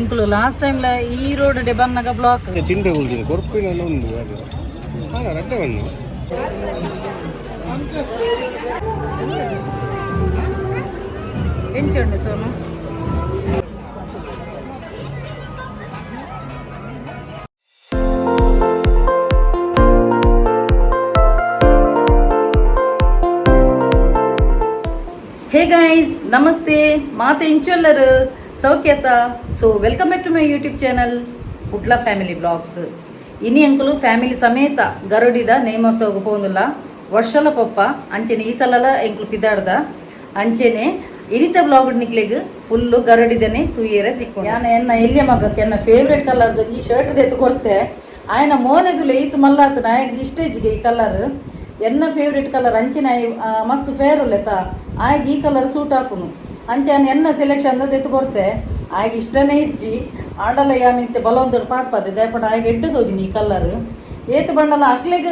ಎಂಕುಲು ಲಾಸ್ಟ್ ಟೈಮ್ಲ ಈ ರೋಡ್ ಡೆ ಬನ್ನಗ ಬ್ಲಾಕ್ ಚಿಂತೆ ಉಳಿದಿದೆ ಕೊರಪಿನೆಲ್ಲ ಒಂದು ರಡ್ಡವನ್ನು ಎಂಚುಂಡು ಸೋನು ಹೇ ಗೈಸ್ ನಮಸ್ತೆ ಮಾತೆ ಇಂಚೊಲ್ಲರು ಸೌಖ್ಯತ so welcome back to my YouTube channel ಪುಡ್ಲ ಫ್ಯಾಮಿಲಿ ಬ್ಲಾಗ್ಸ್ ಇನಿ ಅಂಕಲು ಫ್ಯಾಮಿಲಿ ಸಮೇತ ಗರುಡಿದ ನೇಮೋತ್ಸವಕ್ಕೆ ಹೋಗುದಿಲ್ಲ ವರ್ಷಲ ಪೊಪ್ಪ ಅಂಚೆನೆ ಈ ಸಲ ಎಂಕಲು ಪಿದಾಡ್ದ ಅಂಚೆನೆ ಇನಿತ ಬ್ಲಾಗ್ ನಿಕ್ಲೆಗ್ ಫುಲ್ಲು ಗರಡಿದನೆ ತೂಯೇರೆ ತಿಕ್ಕೊಂಡು ನಾನು ಎನ್ನ ಎಲ್ಲಿಯ ಮಗಕ್ಕೆ ಎನ್ನ ಫೇವ್ರೇಟ್ ಕಲರ್ದು ಈ ಶರ್ಟ್ ಎತ್ತು ಕೊಡ್ತೆ ಆಯನ ಮೋನೆದುಲ ಈತು ಮಲ್ಲಾತನ ಆಯ್ಗೆ ಇಷ್ಟೇಜ್ಗೆ ಈ ಕಲರ್ ಎನ್ನ ಫೇವ್ರೇಟ್ ಕಲರ್ ಅಂಚಿನ ಮಸ್ತ್ ಫೇರ್ ಉಲ್ಲೆತ ಆಯ್ಗೆ ಈ ಕಲರ್ ಸೂಟ್ ಹಾಕುನು ಅಂಚಾನ ಎನ್ನ ಸೆಲೆಕ್ಷನ್ ಎತ್ತು ಕೊಡ್ತೆ ಆಯ್ಗೆ ಇಷ್ಟನೇ ಇಜ್ಜಿ ಆಡಲ ಯಾನಿತ್ತೆ ಬಲವಂತೋಡು ಪಾಡ್ಪದೆ ದಯಪಡ ಆಯ್ಗೆ ಎಡ್ಡು ತೋಜಿನಿ ಈ ಕಲರ್ ಏತು ಬಂಡಲ ಅಕ್ಲೆಗ್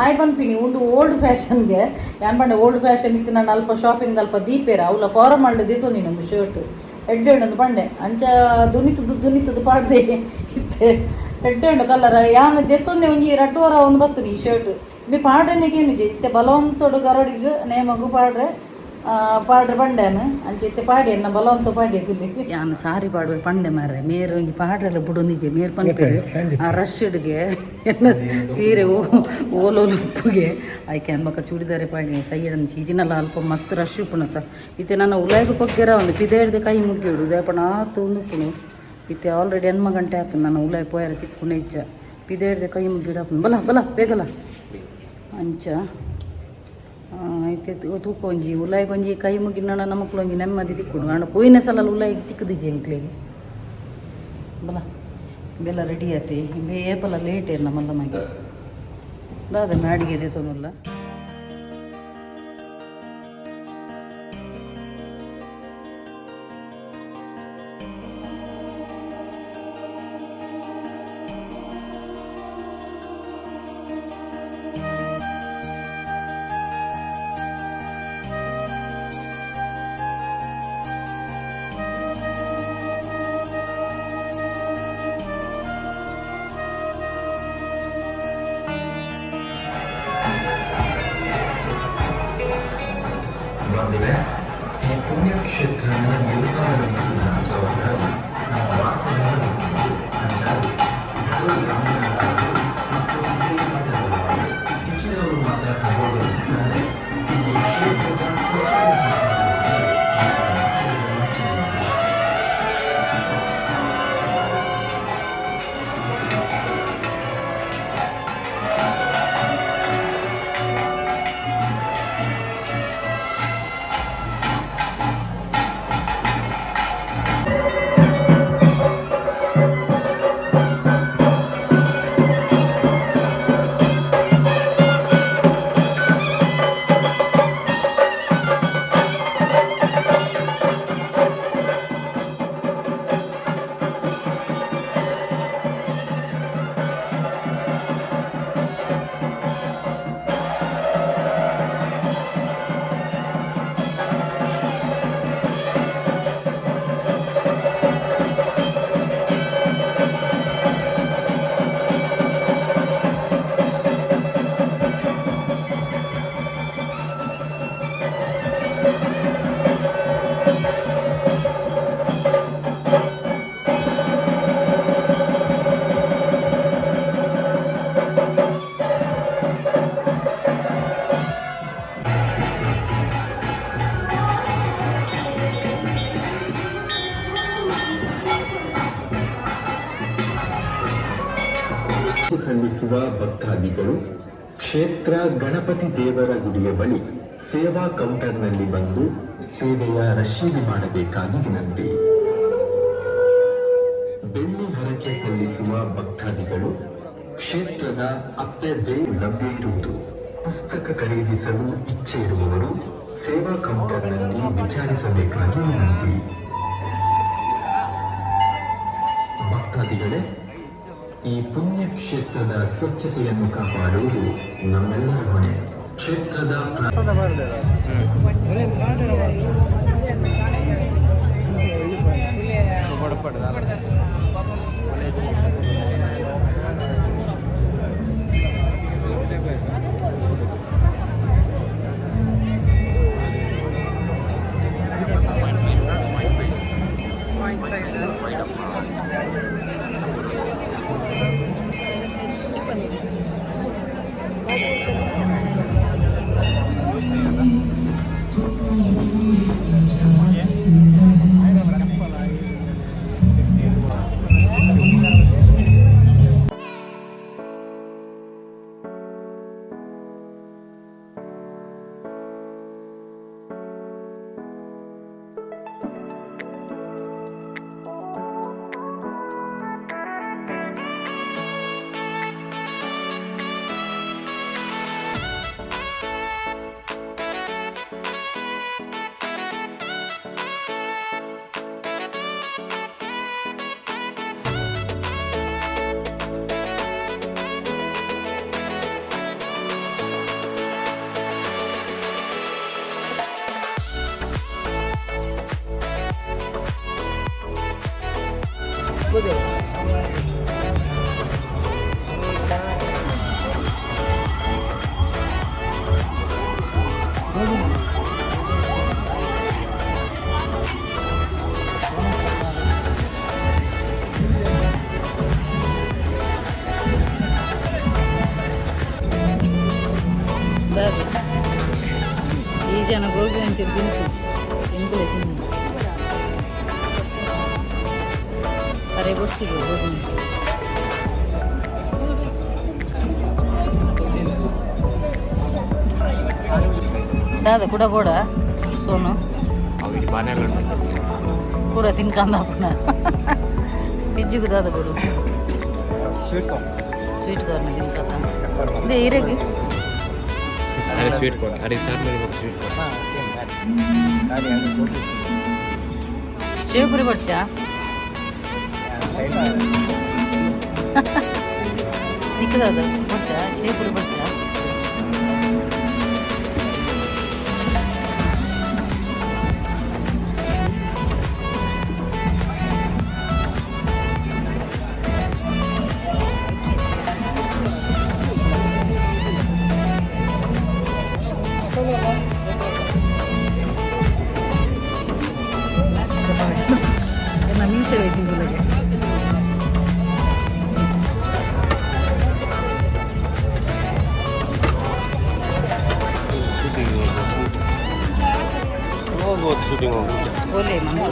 ಆಯ್ ಪನ್ಪಿನಿ ಒಂದು ಓಲ್ಡ್ ಫ್ಯಾಷನ್ಗೆ ಯಾನ್ ಬಂಡೆ ಓಲ್ಡ್ ಫ್ಯಾಷನ್ ಇತ್ತು ನಾನು ಅಲ್ಪ ಶಾಪಿಂಗ್ ಅಲ್ಪ ದೀಪೇರ ಅವಳ ಫಾರಮ್ ಮಾಡಿ ದಿತ್ತೊಂದಿನಿ ಒಂದು ಶರ್ಟ್ ಎಡ್ಡೆಣ್ಣದು ಬಂಡೆ ಅಂಚ ದುನಿತದ್ದು ಪಾಡ್ದೆ ಇತ್ತೆ ಎಡ್ಡೆಣ್ಣು ಕಲರ್ ಯಾನ್ ದೆತ್ತೊಂದೆ ಒಂಜಿ ರಡ್ಡುವರ ಒಂದು ಬತ್ತುನಿ ಈ ಶರ್ಟ್ ಬಿ ಪಾಡ್ರೆನೆ ಕೇಳಿಜಿ ಇತ್ತೆ ಬಲವಂತೋಡು ಗರಡಿಗೆ ನೇಮಗು ಪಾಡ್ರೆ ಬಂಡೆನು ಅಂಚೆ ಇತ್ತೆ ಪಾಡಿ ಎನ್ನ ಬಲವಂತ ಪಾಡಿ ಯಾನು ಸಾರಿ ಪಾಡುವೆ ಪಂಡೆ ಮಾರ್ರೆ ಮೇರು ಒಂಜಿ ಪಾಡ್ರೆಲ್ಲ ಬುಡು ನಿಜೆ ಮೇರು ಪಂಪೇರು ಆ ರಶ್ಗೆ ಎನ್ನ ಸೀರೆ ಓಲೋಲು ಉಪ್ಪುಗೆ ಆಯ್ಕೆ ಅನ್ಬಕ್ಕ ಚೂಡಿದಾರೆ ಪಾಡಿ ಸೈಡನ್ನು ಚೀಜಿನಲ್ಲ ಅಲ್ಪ ಮಸ್ತ್ ರಶ್ ಉಪ್ಪುಣತ ಇತ್ತೆ ನನ್ನ ಉಲಾಯ್ಗೆ ಕೊಗ್ಗೆರ ಒಂದು ಪಿದೇಳ್ದೆ ಕೈ ಮುಗ್ಗಿಡು ದೇಪಣ ಆತು ಉಪ್ಪುಣು ಇತ್ತೆ ಆಲ್ರೆಡಿ ಎನ್ಮ ಗಂಟೆ ಆತು ನನ್ನ ಉಲಾಯ್ ಪೋಯರ ತಿಕ್ಕುಣ ಇಜ್ಜ ಪಿದೇಳ್ದೆ ಕೈ ಮುಗ್ಗಿಡಪ್ಪು ಬಲ ಬೇಗಲ ಅಂಚ ಐತೆ ತೂಕ ಒಂಜಿ ಉಲಾಯ್ಗೆ ಒಂಜಿ ಕೈ ಮುಗಿನ ನನ್ನ ಮಕ್ಕಳು ಒಂಜಿ ನೆಮ್ಮದಿ ತಿಕ್ಕುಡು ಅಣ್ಣ ಪೋಯಿನ ಸಲ ಉಲಾಯ್ಗೆ ತಿಕ್ಕದಿಜ್ಜಿ ಎಂಕ್ಲಿಗೆ ಬಲ ಬೆಲ್ಲ ರೆಡಿ ಆಯ್ತು ಏಪಲ ಲೇಟ್ ಏನ ಮಲ್ಲ ಮಗೆ ದಾದ ಮ್ಯಾಡಿಗೆ ಇದೆ ತೊನ್ನಲ್ಲ ಬಂದಿದೆ ಈ ಪುಣ್ಯಕ್ಷೇತ್ರನ ನಿರ್ಮಾಣ ಜವಾಬ್ದಾರಿ ನಮ್ಮ ವಾರ್ತೆಗಳನ್ನು ಮತ್ತು ಇಚ್ಚಿನವರು ಮಾತಾಡ್ತಾರೆ ಈ ಕ್ಷೇತ್ರದ ಸಲ್ಲಿಸುವ ಭಕ್ತಾದಿಗಳು ಕ್ಷೇತ್ರ ಗಣಪತಿ ದೇವರ ಗುಡಿಯ ಬಳಿ ಸೇವಾ ಕೌಂಟರ್ನಲ್ಲಿ ಬಂದು ಸೇವೆಯ ರಶೀದಿ ಮಾಡಬೇಕಾಗಿ ವಿನಂತಿ. ಬೆಳ್ಳಿ ಹರಕೆ ಸಲ್ಲಿಸುವ ಭಕ್ತಾದಿಗಳು ಕ್ಷೇತ್ರದ ಅಪ್ಪೆ ಲಭ್ಯ ಇರುವುದು. ಪುಸ್ತಕ ಖರೀದಿಸಲು ಇಚ್ಛೆ ಇರುವವರು ಸೇವಾ ಕೌಂಟರ್ನಲ್ಲಿ ವಿಚಾರಿಸಬೇಕಾಗಿ ವಿನಂತಿ. ಭಕ್ತಾದಿಗಳೇ, ಈ ಪುಣ್ಯ ಕ್ಷೇತ್ರದ ಸ್ವಚ್ಛತೆಯನ್ನು ಕಾಪಾಡುವುದು ನಮ್ಮೆಲ್ಲರ ಹೊಣೆ. ಕ್ಷೇತ್ರದ ಈ ಜನ ಗೋಬಿ ಒಂಚೂರು ತಿನ್ಸಿ ತಿಂದು ತಿನ್ನಿ ಅರೆ ಬೊಚ್ಚಿಗೆ ಗೋಬಿ दादा कुड़ा बोड़ा सोनू पूरा तिनकांदा अपना पिज्जू को दादा बोलो स्वीट कॉर्न तिनकांदा दे इरेगी अरे स्वीट कॉर्न अरे चार मेरे को स्वीट शेव पूरी बच्चा दिख दादा बच्चा शेव पूरी बच्चा se ve que lagi. बहुत शूटिंग हो बोले मम्मा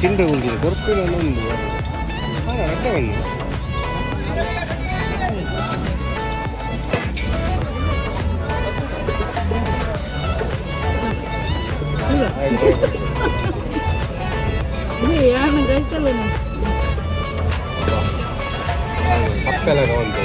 ತಿಂಡಿ ಉಂಟು ಕೊರಪಿನ ಒಂದು ಅಡ್ಡ ಒಂದು ಪಕ್ಕಲ್ಲ ಒಂದು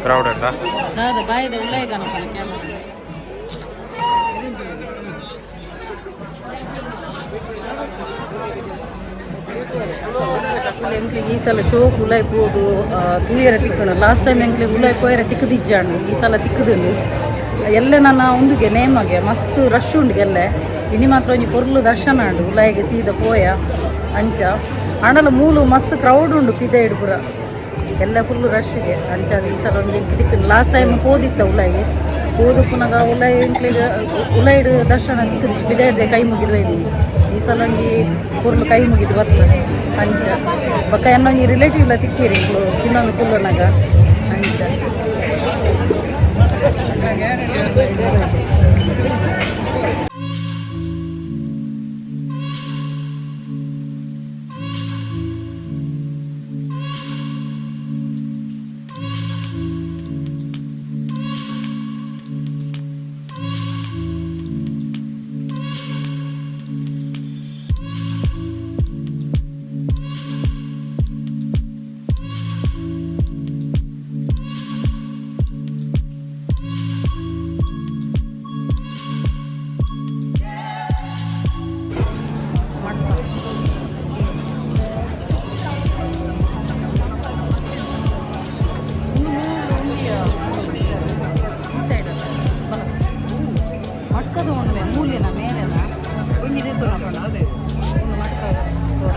crowded lah. Ada bayi dah ulai kan apa nak kamera. ಎಂಕ್ಲಿಗೆ ಈ ಸಲ ಶೋಕ್ ಉಲಾಯ್ ಪೋದು ತೂಯರ ತಿಕ್ಕಣ ಲಾಸ್ಟ್ ಟೈಮ್ ಎಂಕ್ಲಿಗೆ ಉಲಾಯ್ ಪೋಯರ ತಿಕ್ಕದಿಜ್ಜಾಂಡು ಈ ಸಲ ತಿಕ್ಕದಿಲ್ಲ ಎಲ್ಲ ನನ್ನ ಒಂದುಗೆ ನೇಮಗೆ ಮಸ್ತ್ ರಶ್ ಉಂಡಿಗೆಲ್ಲ ಇನಿ ಮಾತ್ರ ಒಂಜಿ ಪೊರ್ಲು ದರ್ಶನ ಉಂಡು ಉಲಾಯಿಗೆ ಸೀದಾ ಪೋಯ ಅಂಚ ಆಂಡಲ ಮೂಲು ಮಸ್ತ್ ಕ್ರೌಡ್ ಉಂಡು ಪಿದೆ ಇಡ್ಪುರ ಎಲ್ಲ ಫುಲ್ಲು ರಶ್ಗೆ ಅಂಚ ಈ ಸಲ ಒಂದು ಎಂಕ್ ತಿಕ್ಕಣ ಲಾಸ್ಟ್ ಟೈಮ್ ಹೋದಿತ್ತ ಉಲಾಯಿಗೆ ಹೋದು ಪುನಗ ಉಲಾಯಿ ಎಂಕ್ಲಿಗೆ ಉಲಾಯಿಡ್ ದರ್ಶನ ತಿಕ್ಕದಿ ಪಿದೆ ಹಿಡ್ದೆ ಕೈ ಮುಗಿದು ಇದ್ದೀವಿ ಈ ಸಲ ಒಂಜಿ ಪೊರ್ಲು ಕೈ ಮುಗಿದು ಬರ್ತದೆ ಅಂಚ ಬಕ್ಕ ಇನ್ನೊಂದು ರಿಲೇಟಿವ್ಲ ತಿಕ್ಕಿರಿ ಇನ್ನೊಂದು ಕುಲ್ಲನಾಗ ಅಂಚ ಈ ಸೈಡ್ ಮಟ್ಕದ ಉಂಡೆ ಮೂಲಿನ ಮೇಲೆನ ಒಂದಿದೆ ಒಂದು ಮಟ್ಕ ಸೋಡ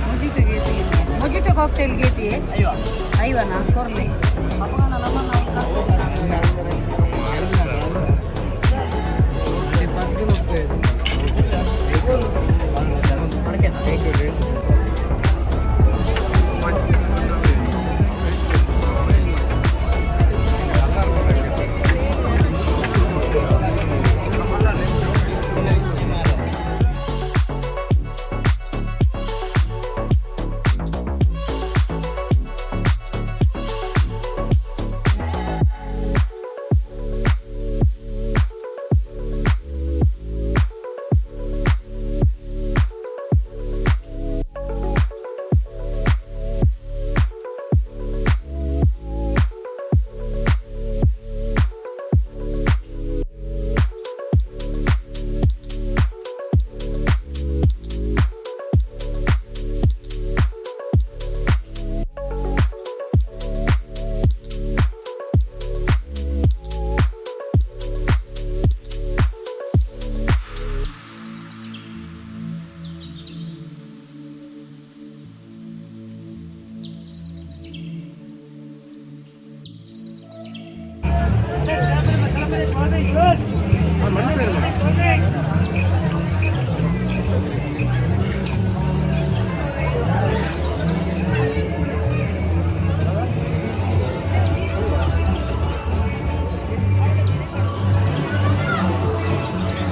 ಮೊಜಿಟೊ ಗೇತಿ ಮೊಜಿಟೊ ಕಾಕ್ಟೇಲ್ ಗೇತಿ ಐವನ ಕೊರ್ಲೆ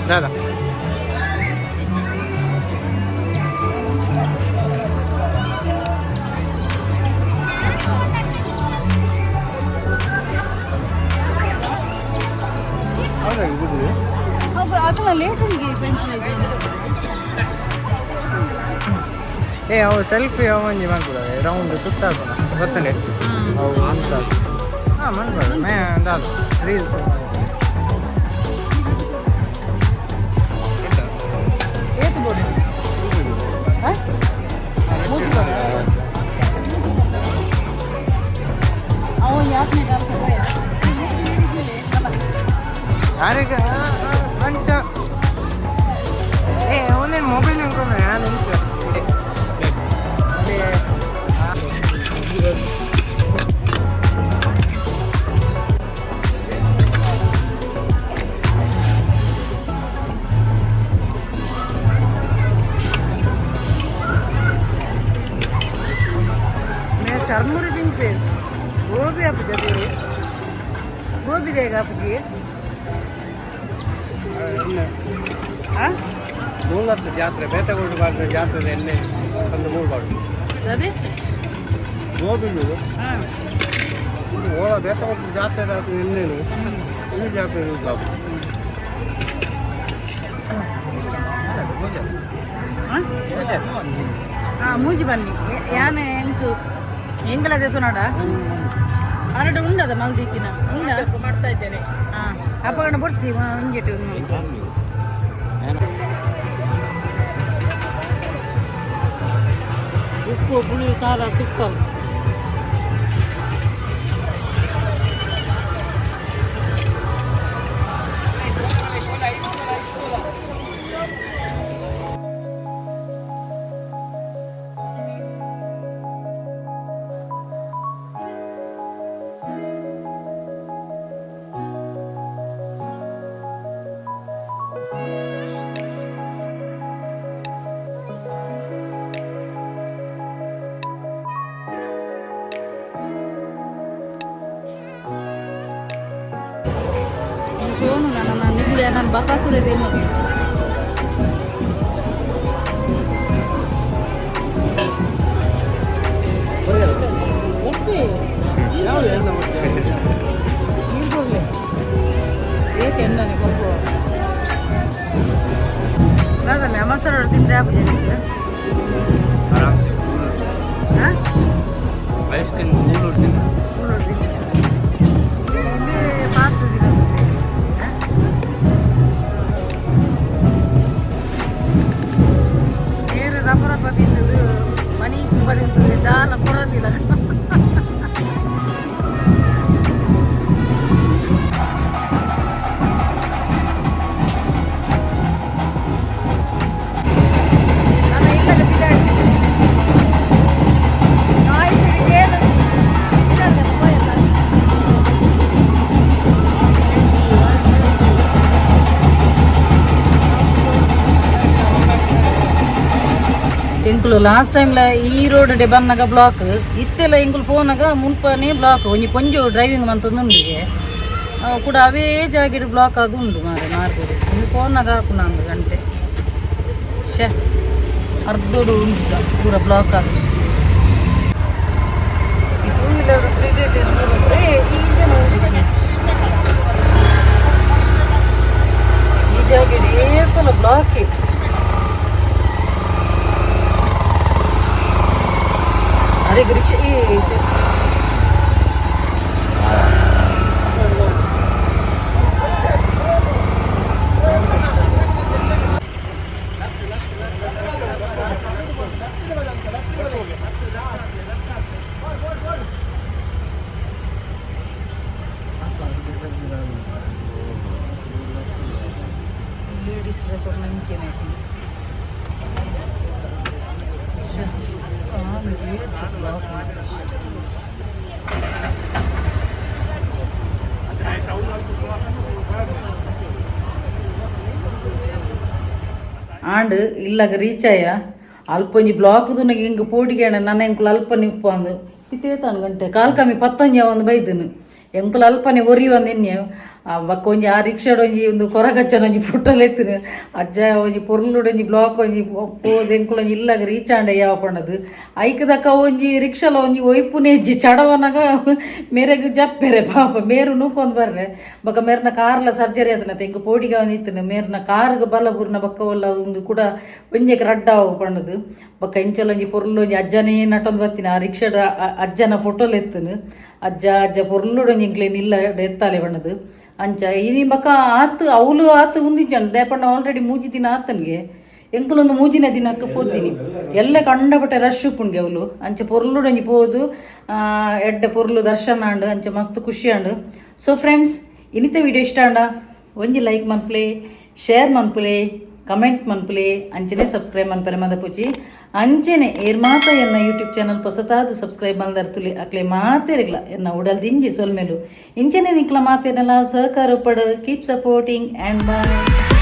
दादा ಅದನ್ನ ಲೇಟನ್ಗೆ ಪೆನ್ಸಿಲ್ ಅವು ಸೆಲ್ಫಿ ಅವು ಒಂಜಿ ಮಾಡ್ಬಿಡೋದು ರೌಂಡ್ ಸುತ್ತ ಗೊತ್ತಲೆ ಅವು ಅಂತ ಮಾಡ್ಬಾರ್ದು ಮೇ ಅಂದಾಲು ರೀಲ್ಸ್ ಏತು ಬೋರ್ಡ್ ಮೂಜಿ ಬೋರ್ಡ್ ಅವು ಯಾಕೆ ಡಾಲ್ಕ ಹೋಯ ಯಾರಿಗೆ ಪಂಚ ಅವನೇನು ಮೊಬೈಲ್ ಅನ್ಕೊಂಡೆ ನಾನು चरमुरी दिन पे गोभी आप जब गोभी देगा आप जी हाँ ಮೂಲದ ಜಾತ್ರೆ ಬೇಟೆಗೊಂಡು ಬಾರ್ದು ಜಾತ್ರೆ ಎಣ್ಣೆ ಒಂದು ಮೂಳ್ಬಾರ್ದು रवि ಗೋಬಿ हाँ ಓಳ ಬೇಟೆಗೊಂಡು ಜಾತ್ರೆ ಎಣ್ಣೆನು ಈ ಜಾತ್ರೆ ಬಾಬು हाँ ಮೂಜಿ ಬನ್ನಿ ಯಾನೆ ಎಂಟು ಎಂಗಲದೆತ್ತು ನೋಡ ಅರಡು ಉಂಡದ ಮಲ್ದಿಕ್ಕಿನ ಉಂಡ ಮಾಡ್ತಾ ಇದ್ದೇನೆ ಹಾಂ ಅಪ್ಪಗಂಡ ಬೊಡ್ಚಿ ಹಿಂಗಿಟ್ಟು ಉಪ್ಪು ಪುಳಿ ಖಾರ ಸೂಪರ್ ಸೋನು ನನ್ನ ನಿಗುಳೆ ನಾನು ಬಕಾಸುರದೇನು ಏಕೆಂದಾನೆ ಕೊಬ್ಬು दादा मैं मसाला तिंद्रे आप जाने आराम से हाँ आइसक्रीम कूल और दिन मैं पास हो गया मेरे रफरा पति तो मनी पति तो दाल पूरा दिला ಎಂಕುಲು ಲಾಸ್ಟ್ ಟೈಮ್ಲ ಈ ರೋಡ್ ಡೆ ಬನ್ನಾಗ ಬ್ಲಾಕ್ ಇತ್ತೆಲ್ಲ ಎಂಕುಲು ಪೋನಾಗ ಮುನ್ಪನೇ ಬ್ಲಾಕ್ ಒಂಜಿ ಪೊಂಜು ಡ್ರೈವಿಂಗ್ ಮಂತೊಂದುಂಡಿಗೆ ಕೂಡ ಅವೇ ಜಾಗಿಡ್ ಬ್ಲಾಕ್ ಆಗಿ ಉಂಡು ಮಾರ್ಬೋದು ಇನ್ನು ಪೋನಾಗ ಹಾಕು ನಾನು ಗಂಟೆ ಶೇ ಅರ್ಧೋಡು ಉಂಟು ಪೂರ ಬ್ಲಾಕ್ ಆಗಿ ಟೂ ವೀಲರ್ ಈ ಜಾಗಿಡ್ ಏಸಲ ಬ್ಲಾಕ್ अरे ग्रिच लेडीज रेकॉर्ड ಆಂಡ್ ಇಲ್ಲಾಗ ರೀಚ್ ಆಯ ಅಲ್ಪೊಂಜಿ ಬ್ಲಾಕ್ದು ನನಗೆ ಹಿಂಗೆ ಪೋಟಿಗೆ ನನ್ನ ಎಂಕುಲು ಅಲ್ಪ ನಿಪ್ಪು ಅಂದು ಇತ್ತೇತಾನು ಗಂಟೆ ಕಾಲ್ ಕಮ್ಮಿ ಪತ್ತೊಂಜಿ ಒಂದು ಬೈದನು ಎಂಕುಲು ಅಲ್ಪನೆ ಒರಿ ಒಂದು ಎಣ್ಣೆ ಬಕ್ಕ ಒಂಜಿ ಆ ರಿಕ್ಷಾಡ್ ಒಂಜಿ ಒಂದು ಕೊರಗಚ್ಚನ ಒಂಜಿ ಫುಟ್ಟಲ್ಲಿ ಎತ್ತಿನ ಅಜ್ಜ ಒಂಜಿ ಪೊರ್ಲುಡು ಒಂಜಿ ಬ್ಲಾಕ್ ಒಂಜಿ ಪೋದು ಎಂಕುಲು ಒಂಜಿ ಇಲ್ಲಾಗ ರೀಚ್ ಆಂಡೆ ಯಾವ ಪಣ್ಣದು ಐಕದಕ್ಕ ಒಂಜಿ ರಿಕ್ಷಾಲ ಒಂಜಿ ಒಯ್ಪುನೆ ಹೆಜ್ಜಿ ಚಡವನಾಗ ಮೇರೆಗೆ ಜಪ್ಪೆರೆ ಪಾಪ ಮೇರು ನೂಕೊಂದು ಬರ್ರೆ ಬಕ್ಕ ಮೇರ್ನ ಕಾರ್ಲ ಸರ್ಜರಿ ಆತನ ಎಂಕ ಪೋಡಿಗೆ ಅವನಿತ್ತನ ಮೇರ್ನ ಕಾರ್ಗೆ ಬಲಬೂರ್ನ ಬಕ್ಕ ಒಲ್ಲ ಒಂದು ಕೂಡ ಒಂಜಕ್ಕೆ ರಡ್ಡ ಹೋಗಿ ಪಣ್ಣದು ಬಕ್ಕ ಇಂಚಲ ಒಂಜಿ ಪೊರ್ಲು ಒಂಜಿ ಅಜ್ಜನೇ ನಟೊಂದು ಬರ್ತೀನಿ ಆ ರಿಕ್ಷಾದ ಅಜ್ಜನ ಫೋಟೋಲ್ ಎತ್ತನು ಅಜ್ಜ ಪೊರ್ಲುಡು ಒಂಜಿ ಇಂಕ್ಲೇನು ಇಲ್ಲ ಎತ್ತಾಲೆ ಬಣ್ಣದು ಅಂಚ ಇನಿ ಬಕ್ಕ ಆತು ಅವಳು ಆತು ಉಂದಿಜ್ಜಂಡು ದೇಪಣ್ಣ ಆಲ್ರೆಡಿ ಮೂಜಿ ದಿನ ಆತನಿಗೆ ಎಂಕುಲೊಂದು ಮೂಜಿನ ದಿನಕ್ಕೆ ಪೋತೀನಿ ಎಲ್ಲ ಕಂಡಪಟ್ಟೆ ರಶ್ ಉಪ್ಪುಂಡು ಅವಳು ಅಂಚ ಪೊರ್ಲುಡು ಒಂಜಿ ಪೋದು ಎಡ್ಡೆ ಪೊರ್ಲು ದರ್ಶನ ಆಂಡು ಅಂಚ ಮಸ್ತ್ ಖುಷಿ ಆಂಡು ಸೊ ಫ್ರೆಂಡ್ಸ್ ಇನ್ನಿತ ವಿಡಿಯೋ ಇಷ್ಟ ಆಂಡ ಒಂಜಿ ಲೈಕ್ ಮನ್ಪುಲೆ ಶೇರ್ ಮನ್ಪುಲೆ ಕಮೆಂಟ್ ಮನ್ಪುಲೆ ಅಂಚನೆ ಸಬ್ಸ್ಕ್ರೈಬ್ ಮನ್ಪರೆ ಮದ ಪೂಜಿ ಅಂಚನೆ ಏರ್ ಮಾತ ಎನ್ನ ಯೂಟ್ಯೂಬ್ ಚಾನಲ್ ಹೊಸತಾದ ಸಬ್ಸ್ಕ್ರೈಬ್ ಮಲ್ದರ್ತುಲಿ ಅಕ್ಲೆ ಮಾತೇರಿಗ್ಲ ಎನ್ನ ಉಡಲ್ ದಿಂಜಿ ಸೊಲ್ಮೇಲು ಇಂಚನೆ ನಿಕ್ಲ ಮಾತೇನಲ್ಲ ಸಹಕಾರ ಪಡು ಕೀಪ್ ಸಪೋರ್ಟಿಂಗ್ ಆ್ಯಂಡ್ ಬಾಯ್.